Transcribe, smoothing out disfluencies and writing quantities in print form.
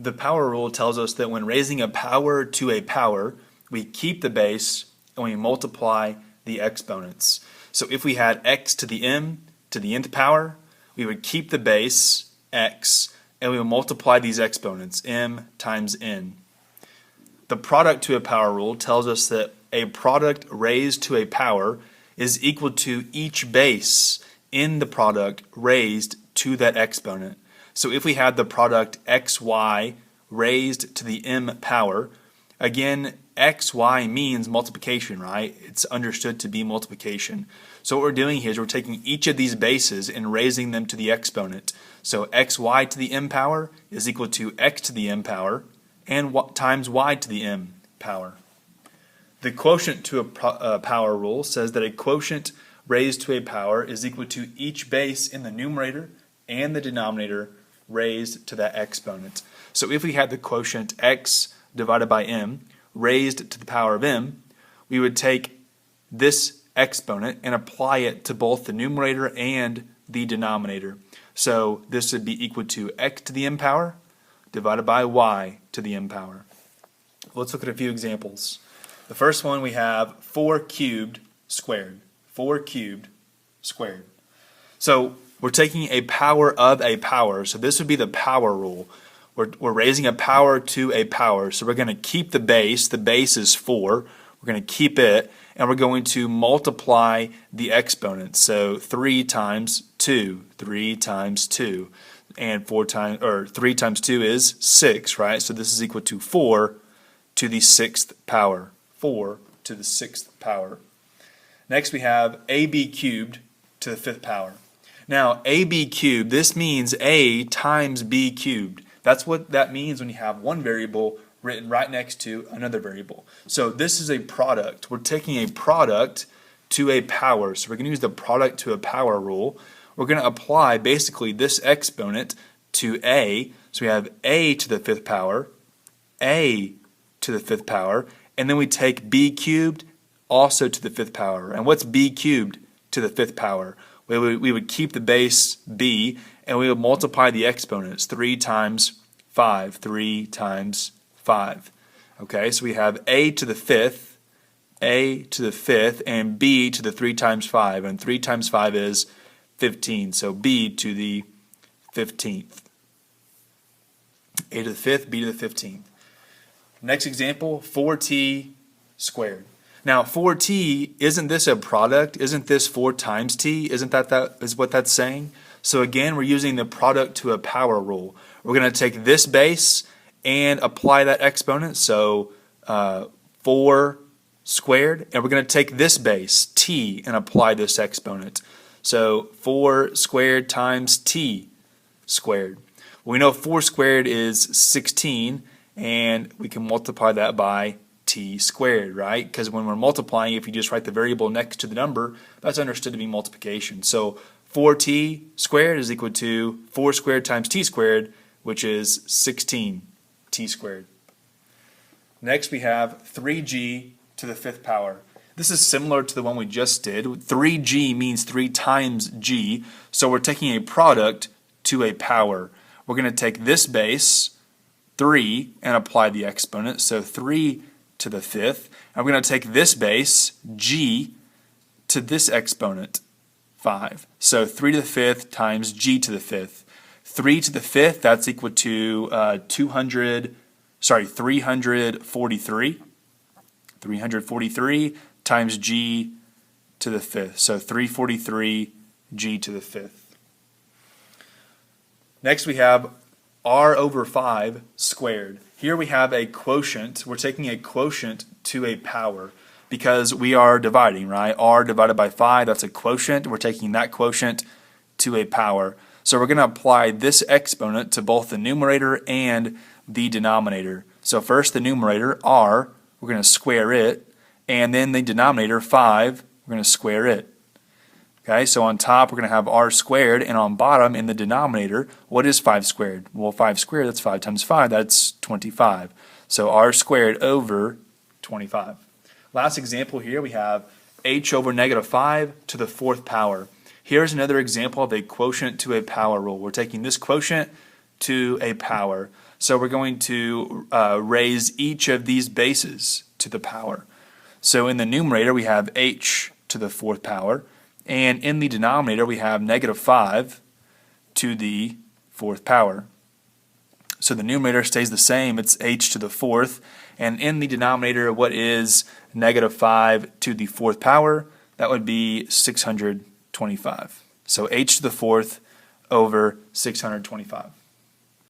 The power rule tells us that when raising a power to a power, we keep the base and we multiply the exponents. So if we had x to the m to the nth power, we would keep the base, x, and we would multiply these exponents, m times n. The product to a power rule tells us that a product raised to a power is equal to each base in the product raised to that exponent. So if we had the product xy raised to the m power, again, xy means multiplication, right? It's understood to be multiplication. So what we're doing here is we're taking each of these bases and raising them to the exponent. So xy to the m power is equal to x to the m power and times y to the m power. The quotient to a power rule says that a quotient raised to a power is equal to each base in the numerator and the denominator raised to that exponent. So if we had the quotient x divided by m raised to the power of m, we would take this exponent and apply it to both the numerator and the denominator. So this would be equal to x to the m power divided by y to the m power. Let's look at a few examples. The first one, we have 4 cubed squared. 4 cubed squared. So we're taking a power of a power. So this would be the power rule. We're raising a power to a power. So we're going to keep the base. The base is 4. We're going to keep it. And we're going to multiply the exponent. So 3 times 2. 3 times 2. And 3 times 2 is 6, right? So this is equal to 4 to the 6th power. 4 to the 6th power. Next we have AB cubed to the 5th power. Now AB cubed, this means A times B cubed. That's what that means when you have one variable written right next to another variable. So this is a product. We're taking a product to a power. So we're going to use the product to a power rule. We're going to apply basically this exponent to A. So we have A to the 5th power, A to the 5th power, and then we take B cubed also to the 5th power. And what's B cubed to the 5th power? We would keep the base B and we would multiply the exponents. 3 times 5. 3 times 5. Okay, so we have A to the 5th, A to the 5th, and B to the 3 times 5. And 3 times 5 is 15. So B to the 15th. A to the 5th, B to the 15th. Next example, 4t squared. Now 4t, isn't this a product? Isn't this 4 times t? Isn't that is what that's saying? So again, we're using the product to a power rule. We're going to take this base and apply that exponent. So 4 squared, and we're going to take this base, t, and apply this exponent. So 4 squared times t squared. We know 4 squared is 16, and we can multiply that by t squared, right? Because when we're multiplying, if you just write the variable next to the number, that's understood to be multiplication. So 4t squared is equal to 4 squared times t squared, which is 16t squared. Next we have 3g to the 5th power. This is similar to the one we just did. 3g means 3 times g, so we're taking a product to a power. We're going to take this base, 3, and apply the exponent, so 3 to the 5th. And we're going to take this base, g, to this exponent, 5. So 3 to the 5th times g to the 5th. 3 to the 5th, that's equal to 343. 343 times g to the 5th. So 343 g to the 5th. Next we have r over 5 squared. Here we have a quotient. We're taking a quotient to a power because we are dividing, right? R divided by 5, that's a quotient. We're taking that quotient to a power. So we're going to apply this exponent to both the numerator and the denominator. So first the numerator, r, we're going to square it, and then the denominator, 5, we're going to square it. Okay, so on top we're going to have r squared, and on bottom in the denominator, what is 5 squared? Well, 5 squared, that's 5 times 5, that's 25. So r squared over 25. Last example here, we have h over negative 5 to the 4th power. Here's another example of a quotient to a power rule. We're taking this quotient to a power. So we're going to raise each of these bases to the power. So in the numerator we have h to the fourth power, and in the denominator we have -5 to the fourth power. So the numerator stays the same, it's h to the fourth, and in the denominator, what is -5 to the fourth power? That would be 625. So h to the fourth over 625.